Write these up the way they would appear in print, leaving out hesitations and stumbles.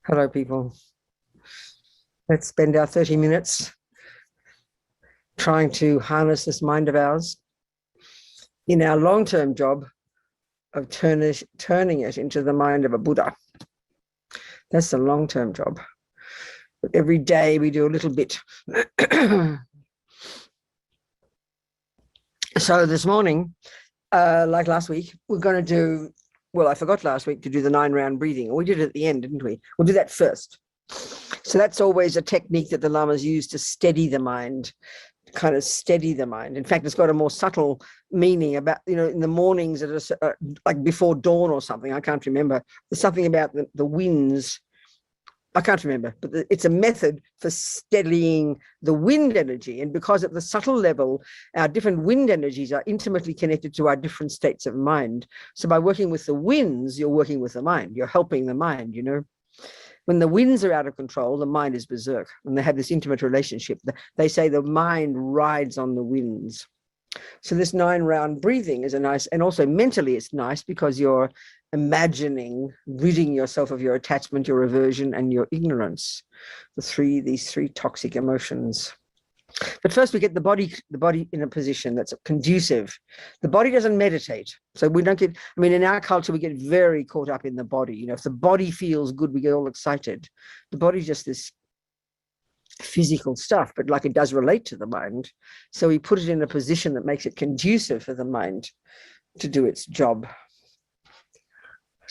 Hello, people. Let's spend our 30 minutes trying to harness this mind of ours in our long-term job of turning it into the mind of a Buddha. That's the long-term job. But every day we do a little bit. So this morning, like last week, we're going to do, well, I forgot last week to do the 9-round breathing. We did it at the end, didn't we? We'll do that first. So that's always a technique that the lamas use to steady the mind, kind of steady the mind. In fact, it's got a more subtle meaning about, in the mornings, like before dawn or something, I can't remember. There's something about the winds. I can't remember, but it's a method for steadying the wind energy. And because at the subtle level, our different wind energies are intimately connected to our different states of mind. So by working with the winds, you're working with the mind. You're helping the mind, When the winds are out of control, the mind is berserk, and they have this intimate relationship. They say the mind rides on the winds. So this 9-round breathing is a nice, and also mentally it's nice because you're imagining ridding yourself of your attachment, your aversion, and your ignorance, these three toxic emotions. But first we get the body in a position that's conducive. The body doesn't meditate. So we don't get, in our culture, we get very caught up in the body. If the body feels good, we get all excited. The body's just this physical stuff, but like it does relate to the mind. So we put it in a position that makes it conducive for the mind to do its job.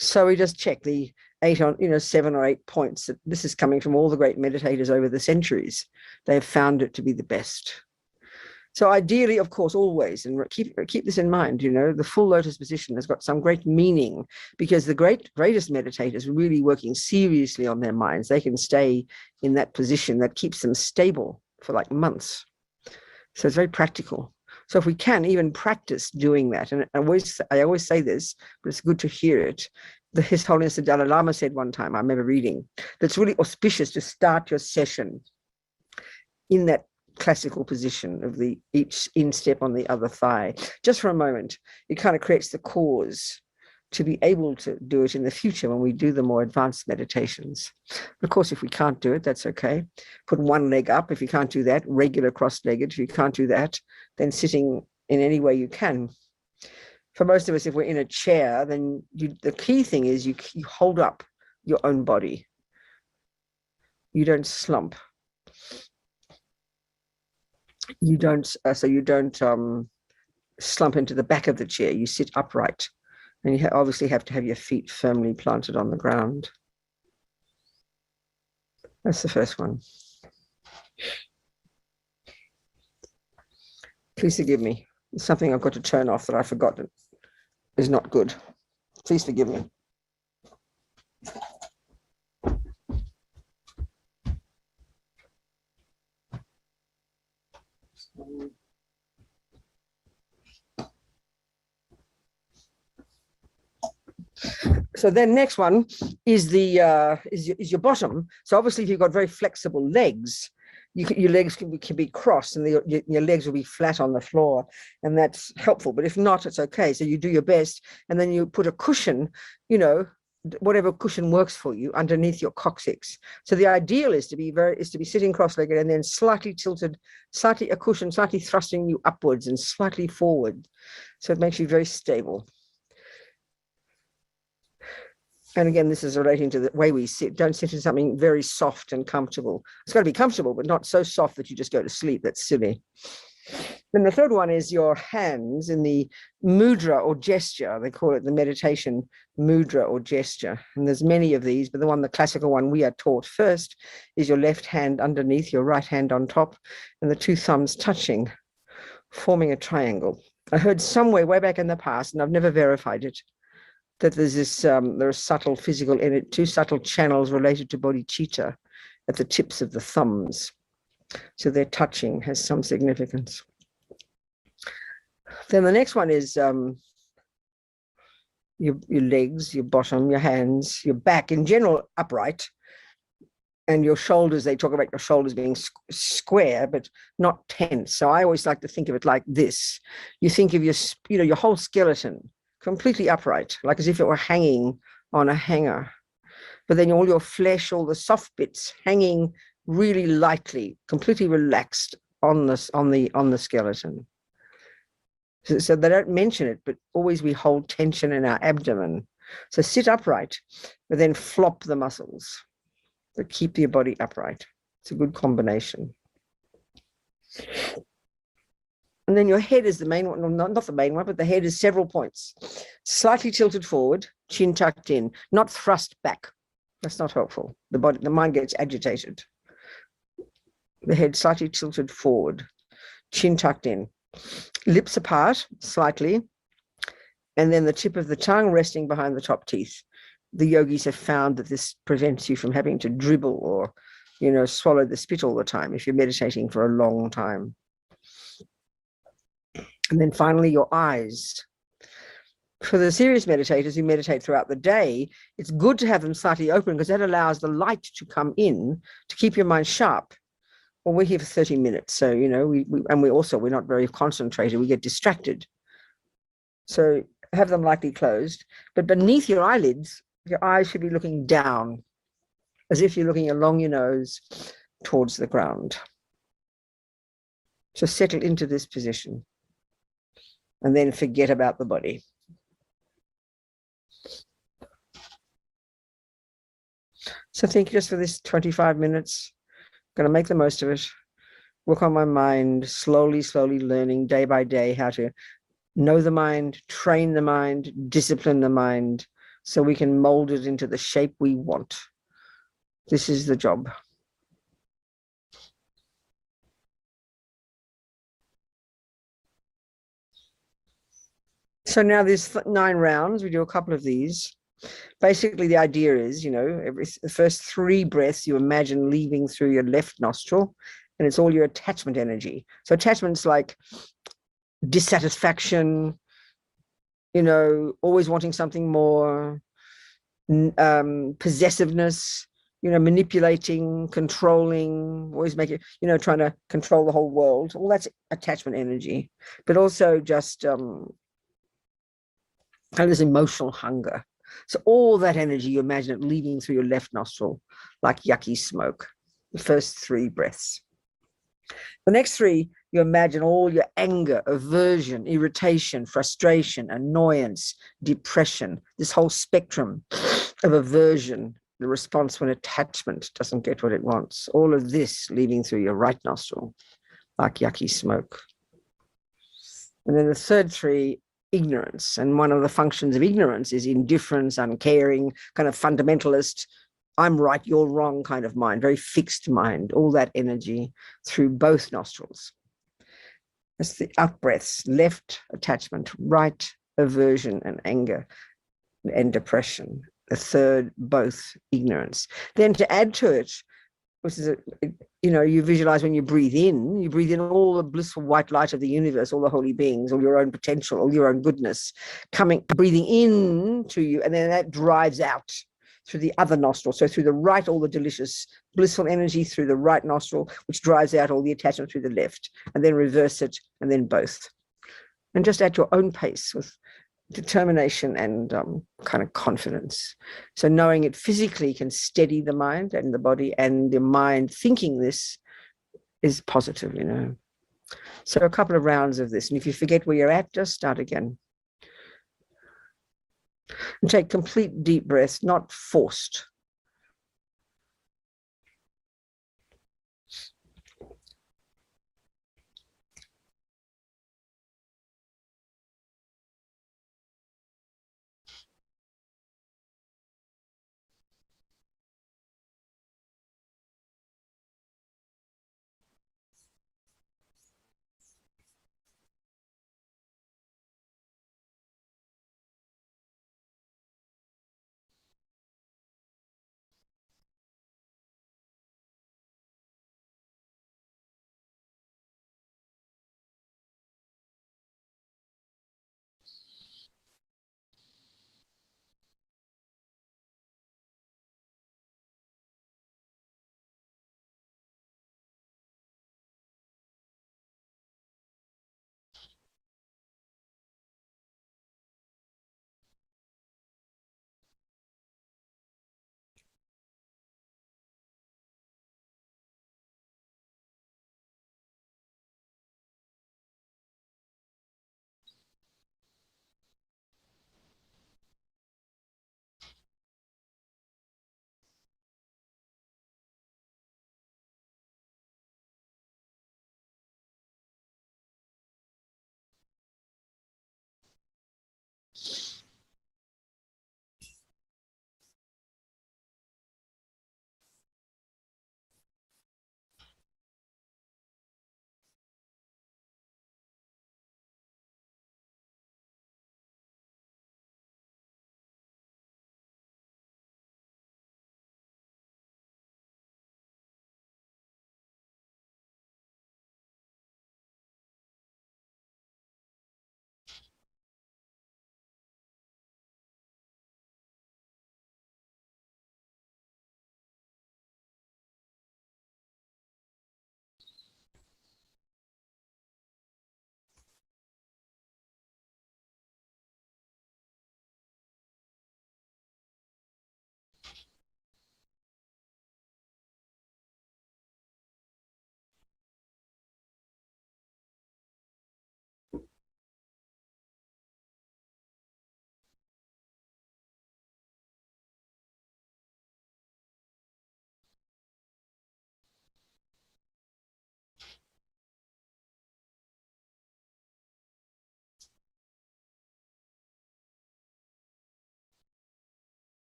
So we just check the 7 or 8 points. This is coming from all the great meditators over the centuries. They have found it to be the best. So ideally, of course, always, and keep this in mind, the full lotus position has got some great meaning because the greatest meditators are really working seriously on their minds. They can stay in that position that keeps them stable for like months. So it's very practical. So if we can even practice doing that, and I always say this, but it's good to hear it. His Holiness the Dalai Lama said one time, I remember reading, that's really auspicious to start your session in that classical position of each instep on the other thigh. Just for a moment, it kind of creates the cause to be able to do it in the future when we do the more advanced meditations. Of course, if we can't do it, that's okay. Put one leg up. If you can't do that, regular cross-legged. If you can't do that, then sitting in any way you can. For most of us, if we're in a chair, then the key thing is you hold up your own body. You don't slump. You don't slump into the back of the chair. You sit upright. And you obviously have to have your feet firmly planted on the ground. That's the first one. Please forgive me. There's something I've got to turn off that I forgot that is not good. Please forgive me. So then next one is is your bottom. So obviously if you've got very flexible legs, your legs can be crossed and your legs will be flat on the floor, and that's helpful. But if not, it's okay. So you do your best, and then you put a cushion, whatever cushion works for you, underneath your coccyx. So the ideal is to be sitting cross-legged and then slightly tilted, a cushion slightly thrusting you upwards and slightly forward. So it makes you very stable. And again, this is relating to the way we sit. Don't sit in something very soft and comfortable. It's got to be comfortable, but not so soft that you just go to sleep. That's silly. Then the third one is your hands in the mudra or gesture. They call it the meditation mudra or gesture. And there's many of these, but the classical one we are taught first is your left hand underneath, your right hand on top, and the two thumbs touching, forming a triangle. I heard somewhere way back in the past, and I've never verified it, that there's this, there are subtle physical, two subtle channels related to bodhicitta at the tips of the thumbs. So their touching has some significance. Then the next one is your legs, your bottom, your hands, your back, in general upright, and your shoulders. They talk about your shoulders being square, but not tense. So I always like to think of it like this. You think of your whole skeleton completely upright, like as if it were hanging on a hanger. but then all your flesh, all the soft bits hanging really lightly, completely relaxed on the skeleton. So they don't mention it, but always we hold tension in our abdomen. So sit upright, but then flop the muscles. So keep your body upright. It's a good combination. And then your head is the main one, not the main one, but the head is several points. Slightly tilted forward, chin tucked in, not thrust back. That's not helpful. The mind gets agitated. The head slightly tilted forward, chin tucked in, lips apart slightly, and then the tip of the tongue resting behind the top teeth. The yogis have found that this prevents you from having to dribble or, swallow the spit all the time if you're meditating for a long time. And then finally, your eyes. For the serious meditators who meditate throughout the day, it's good to have them slightly open because that allows the light to come in to keep your mind sharp. Well, we're here for 30 minutes. So, we're not very concentrated. We get distracted. So have them lightly closed, but beneath your eyelids, your eyes should be looking down as if you're looking along your nose towards the ground. So settle into this position and then forget about the body. So think just for this 25 minutes, I'm going to make the most of it, work on my mind, slowly learning day by day how to know the mind, train the mind, discipline the mind, so we can mold it into the shape we want. This is the job. So now there's 9 rounds. We do a couple of these. Basically, the idea is, the first 3 breaths you imagine leaving through your left nostril, and it's all your attachment energy. So attachments like dissatisfaction, always wanting something more, possessiveness, manipulating, controlling, always making, trying to control the whole world. All that's attachment energy, but also just there's emotional hunger. So all that energy, you imagine it leaving through your left nostril like yucky smoke. The first 3 breaths. The next 3, you imagine all your anger, aversion, irritation, frustration, annoyance, depression, this whole spectrum of aversion, the response when attachment doesn't get what it wants. All of this leaving through your right nostril like yucky smoke. And then the third 3, ignorance. And one of the functions of ignorance is indifference, uncaring, kind of fundamentalist, I'm right, you're wrong kind of mind, very fixed mind, all that energy through both nostrils. That's the out breaths, left attachment, right aversion and anger and depression. The third, both ignorance. Then to add to it, which is, you visualize when you breathe in all the blissful white light of the universe, all the holy beings, all your own potential, all your own goodness, breathing in to you, and then that drives out through the other nostril. So through the right, all the delicious, blissful energy through the right nostril, which drives out all the attachment through the left, and then reverse it, and then both. And just at your own pace with determination and kind of confidence. So knowing it physically can steady the mind and the body, and the mind thinking this is positive, So a couple of rounds of this. And if you forget where you're at, just start again. And take complete deep breaths, not forced.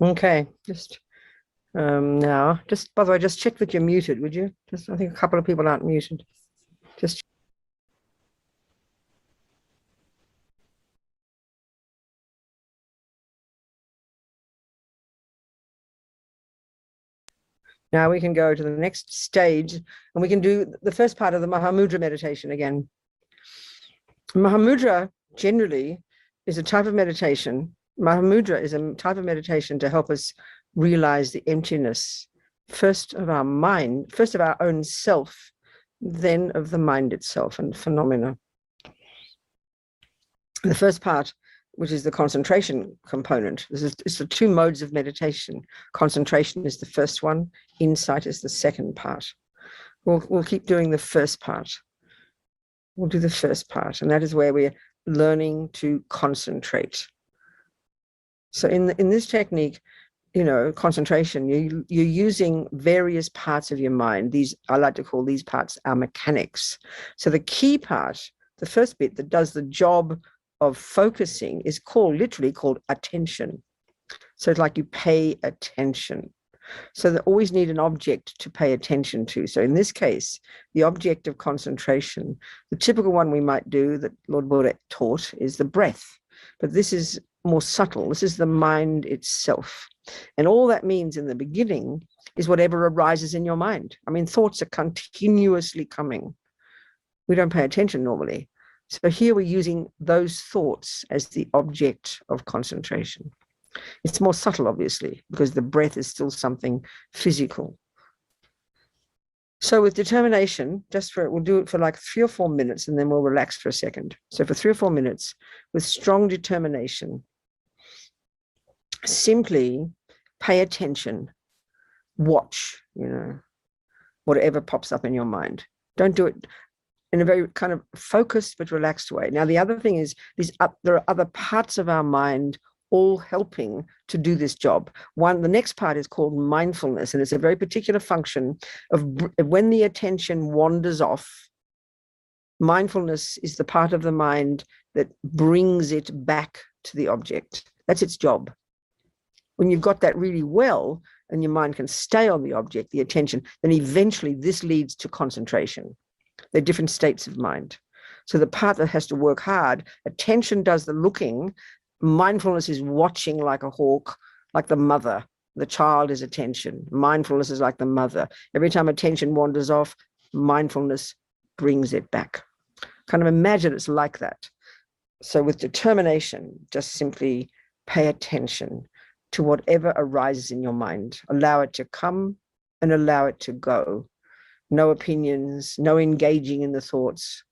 Okay, just now, just by the way, just check that you're muted, would you? Just, I think a couple of people aren't muted. Just now we can go to the next stage and we can do the first part of the Mahamudra meditation again. Mahamudra generally is a type of meditation. Mahamudra is a type of meditation to help us realize the emptiness, first of our mind, first of our own self, then of the mind itself and phenomena. The first part, which is the concentration component, it's the two modes of meditation. Concentration is the first one, insight is the second part. We'll keep doing the first part. We'll do the first part, and that is where we're learning to concentrate. So in this technique, concentration, you're using various parts of your mind. These, I like to call these parts our mechanics. So the key part, the first bit that does the job of focusing, is literally called attention. So it's like you pay attention. So they always need an object to pay attention to. So in this case, the object of concentration, the typical one we might do that Lord Buddha taught is the breath. But this is more subtle. This is the mind itself. And all that means in the beginning is whatever arises in your mind. I mean, thoughts are continuously coming. We don't pay attention normally. So here we're using those thoughts as the object of concentration. It's more subtle, obviously, because the breath is still something physical. So with determination, we'll do it for like 3 or 4 minutes and then we'll relax for a second. So for 3 or 4 minutes, with strong determination, simply pay attention, watch, whatever pops up in your mind. Don't do it in a very kind of focused but relaxed way. Now, the other thing is there are other parts of our mind all helping to do this job. The next part is called mindfulness, and it's a very particular function of when the attention wanders off. Mindfulness is the part of the mind that brings it back to the object. That's its job. When you've got that really well and your mind can stay on the object, the attention, then eventually this leads to concentration. They're different states of mind. So the part that has to work hard, attention does the looking, mindfulness is watching like a hawk, like the mother. The child is attention. Mindfulness is like the mother. Every time attention wanders off, mindfulness brings it back. Kind of imagine it's like that. So with determination, just simply pay attention to whatever arises in your mind. Allow it to come and allow it to go. No opinions, no engaging in the thoughts,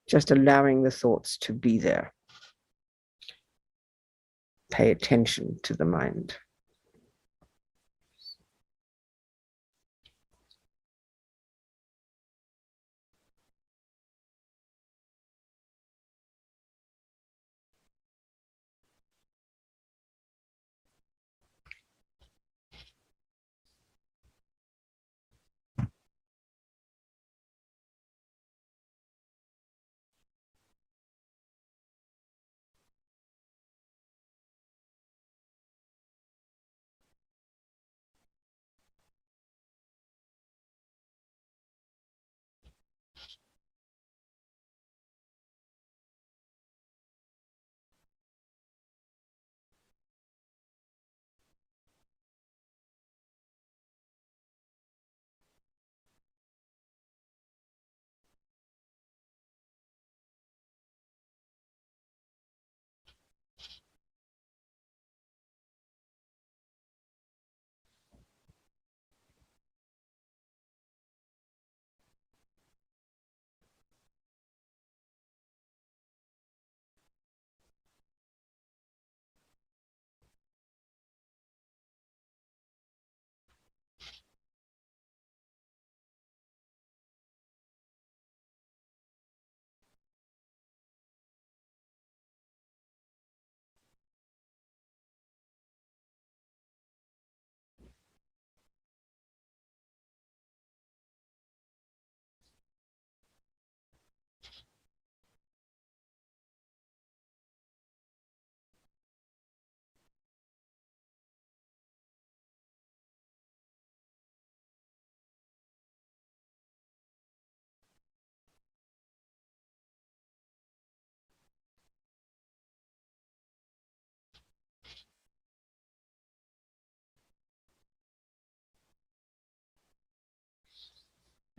just allowing the thoughts to be there. Pay attention to the mind.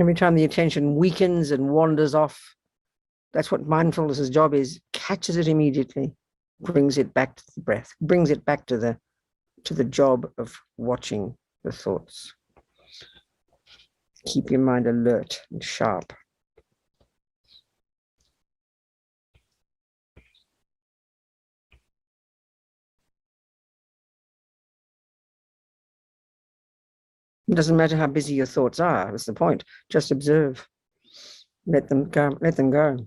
Every time the attention weakens and wanders off, that's what mindfulness's job is. Catches it immediately, brings it back to the breath, brings it back to the job of watching the thoughts. Keep your mind alert and sharp. It doesn't matter how busy your thoughts are. That's the point. Just observe. Let them go. Let them go.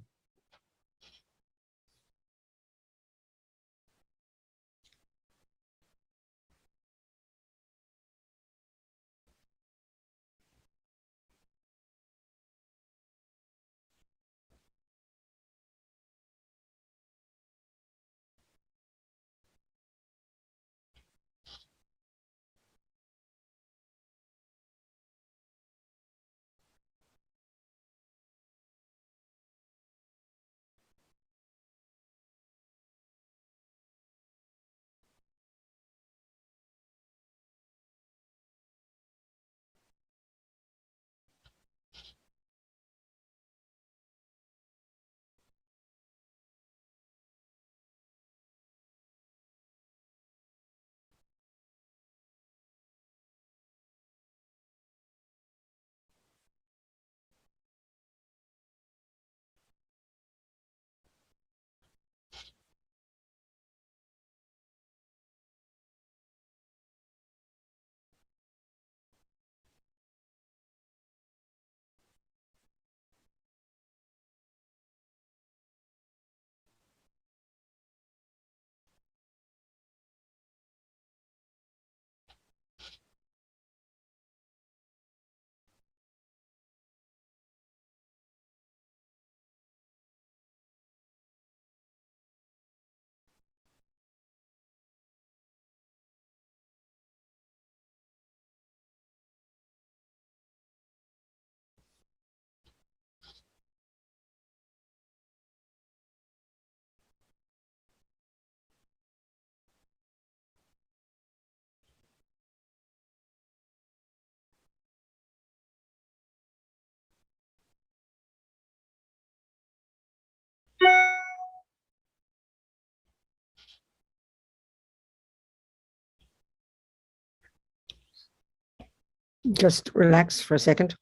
Just relax for a second.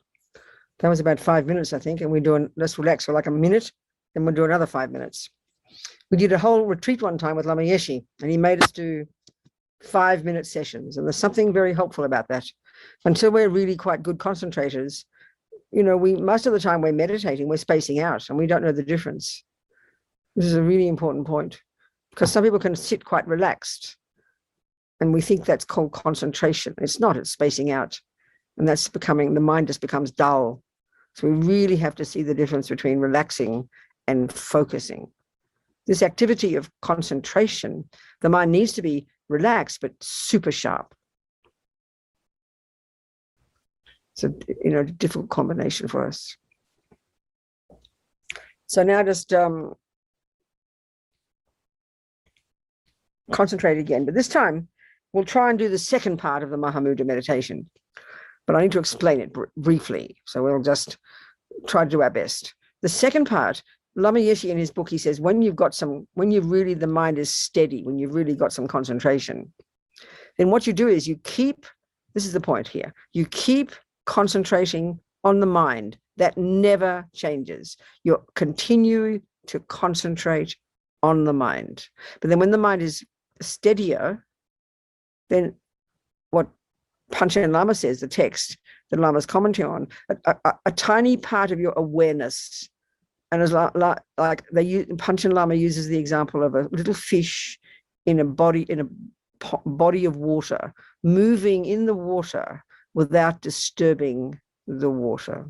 That was about 5 minutes, I think. And we're doing, let's relax for like a minute, then we'll do another 5 minutes. We did a whole retreat one time with Lama Yeshe, and he made us do 5-minute sessions. And there's something very helpful about that. Until we're really quite good concentrators, most of the time we're meditating, we're spacing out, and we don't know the difference. This is a really important point, because some people can sit quite relaxed, and we think that's called concentration. It's not, it's spacing out. And that's becoming, the mind just becomes dull. So we really have to see the difference between relaxing and focusing. This activity of concentration, the mind needs to be relaxed, but super sharp. It's a difficult combination for us. So now just concentrate again, but this time we'll try and do the second part of the Mahamudra meditation. But I need to explain it briefly, so we'll just try to do our best. The second part, Lama Yeshe in his book, he says, when the mind is steady, when you've really got some concentration, then what you do is this is the point here, you keep concentrating on the mind. That never changes. You continue to concentrate on the mind. But then when the mind is steadier, then what Panchen Lama says, the text that Lama's commenting on, a tiny part of your awareness, and as Panchen Lama uses the example of a little fish in a body of water, moving in the water without disturbing the water.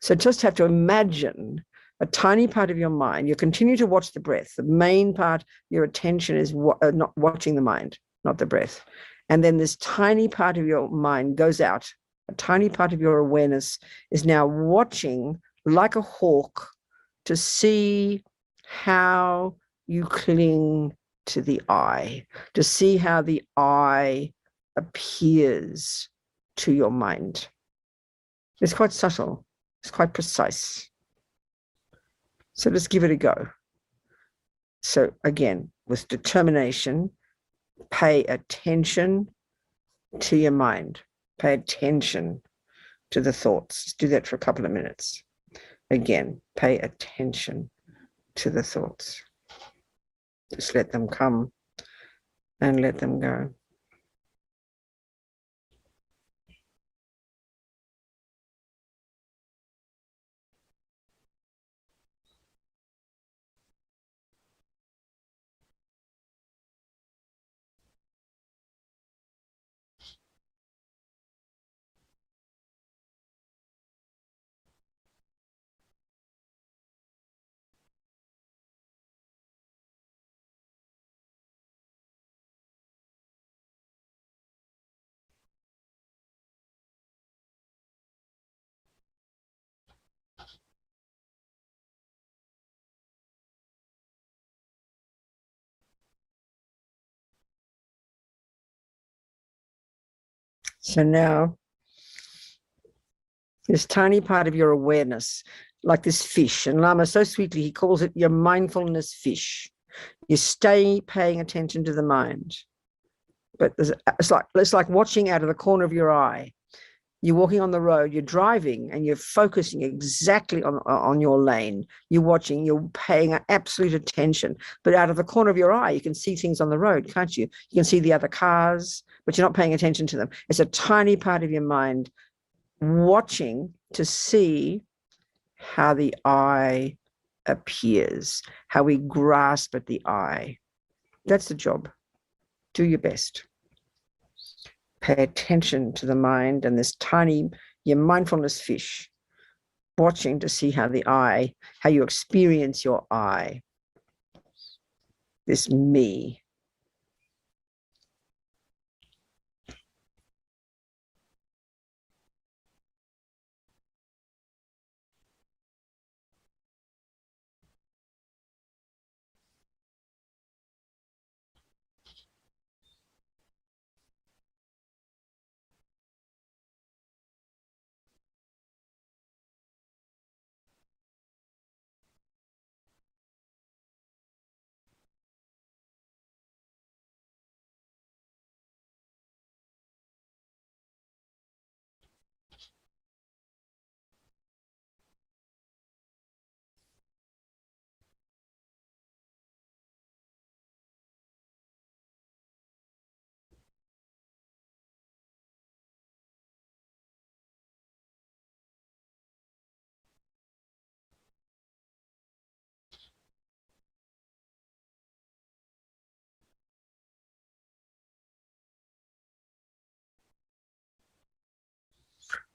So just have to imagine a tiny part of your mind. You continue to watch the breath. The main part, your attention is not watching the mind, not the breath. And then this tiny part of your mind goes out. A tiny part of your awareness is now watching like a hawk to see how you cling to the eye, to see how the eye appears to your mind. It's quite subtle. It's quite precise. So let's give it a go. So again, with determination, pay attention to your mind. Pay attention to the thoughts. Just do that for a couple of minutes. Again, pay attention to the thoughts. Just let them come and let them go. So now, this tiny part of your awareness, like this fish, and Lama so sweetly, he calls it your mindfulness fish. You stay paying attention to the mind. But it's like watching out of the corner of your eye. You're walking on the road, you're driving, and you're focusing exactly on your lane. You're watching, you're paying absolute attention. But out of the corner of your eye, you can see things on the road, can't you? You can see the other cars, but you're not paying attention to them. It's a tiny part of your mind watching to see how the eye appears, how we grasp at the eye. That's the job. Do your best. Pay attention to the mind and this tiny, your mindfulness fish, watching to see how the eye, how you experience your eye, this me.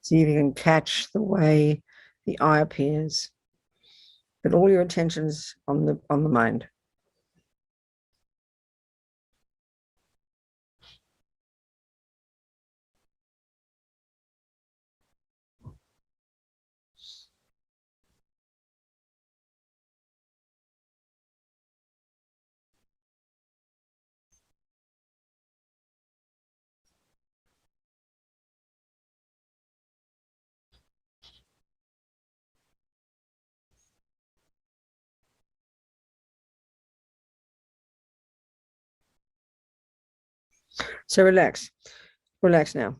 See if you can catch the way the eye appears. Put all your attentions on the mind. So relax now.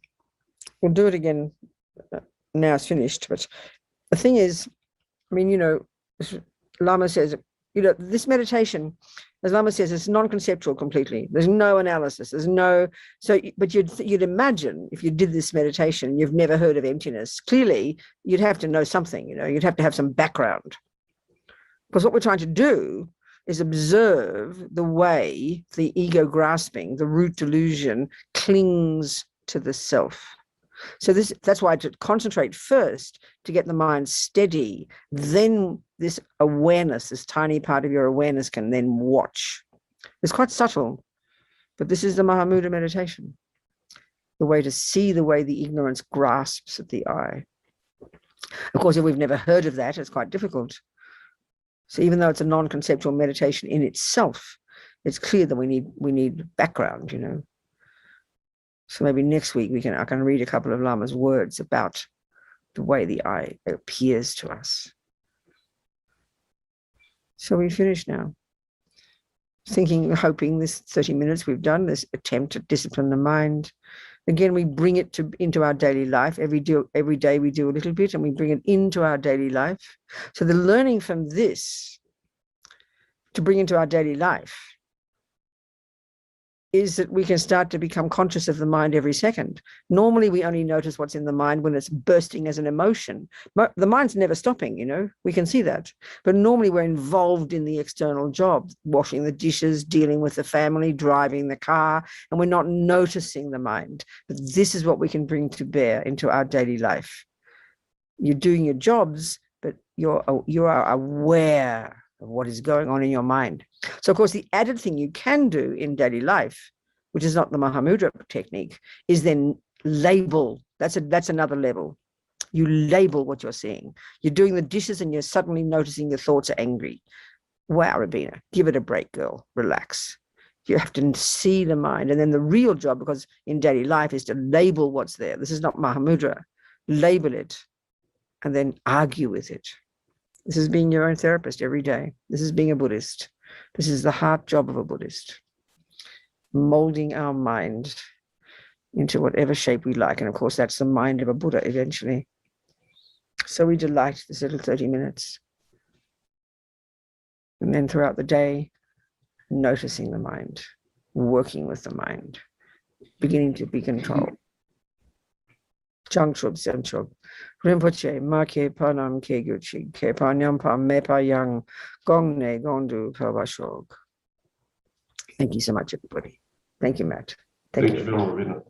We'll do it again. Now it's finished. But the thing is, I mean, Lama says, this meditation, as Lama says, it's non-conceptual completely. There's no analysis. There's no, but you'd imagine if you did this meditation, you've never heard of emptiness. Clearly, you'd have to know something, you'd have to have some background. Because what we're trying to do is observe the way the ego grasping, the root delusion, clings to the self. So that's why to concentrate first, to get the mind steady, then this awareness, this tiny part of your awareness can then watch. It's quite subtle, but this is the Mahamudra meditation, the way to see the way the ignorance grasps at the eye. Of course, if we've never heard of that, it's quite difficult. So even though it's a non-conceptual meditation in itself, it's clear that we need background, So maybe next week I can read a couple of Lama's words about the way the I appears to us. So we finish now. Thinking, hoping this 30 minutes we've done, this attempt to discipline the mind. Again, we bring it into our daily life. Every day we do a little bit, and we bring it into our daily life. So the learning from this to bring into our daily life is that we can start to become conscious of the mind every second. Normally, we only notice what's in the mind when it's bursting as an emotion. But the mind's never stopping, you know, we can see that. But normally we're involved in the external job, washing the dishes, dealing with the family, driving the car, and we're not noticing the mind. But this is what we can bring to bear into our daily life. You're doing your jobs, but you are aware of what is going on in your mind. So, of course, the added thing you can do in daily life, which is not the Mahamudra technique, is then label. That's another level. You label what you're seeing. You're doing the dishes and you're suddenly noticing your thoughts are angry. Wow, Robina, give it a break, girl. Relax. You have to see the mind. And then the real job, because in daily life, is to label what's there. This is not Mahamudra. Label it and then argue with it. This is being your own therapist every day. This is being a Buddhist. This is the heart job of a Buddhist. Molding our mind into whatever shape we like. And of course, that's the mind of a Buddha eventually. So we delight this little 30 minutes. And then throughout the day, noticing the mind, working with the mind, beginning to be controlled. Changchub Semchub. Rinpoche, Ma ke panam ke guchi, ke panyampa mepa yang, gongne gondu pelbashog. Thank you so much, everybody. Thank you, Matt. Thank you.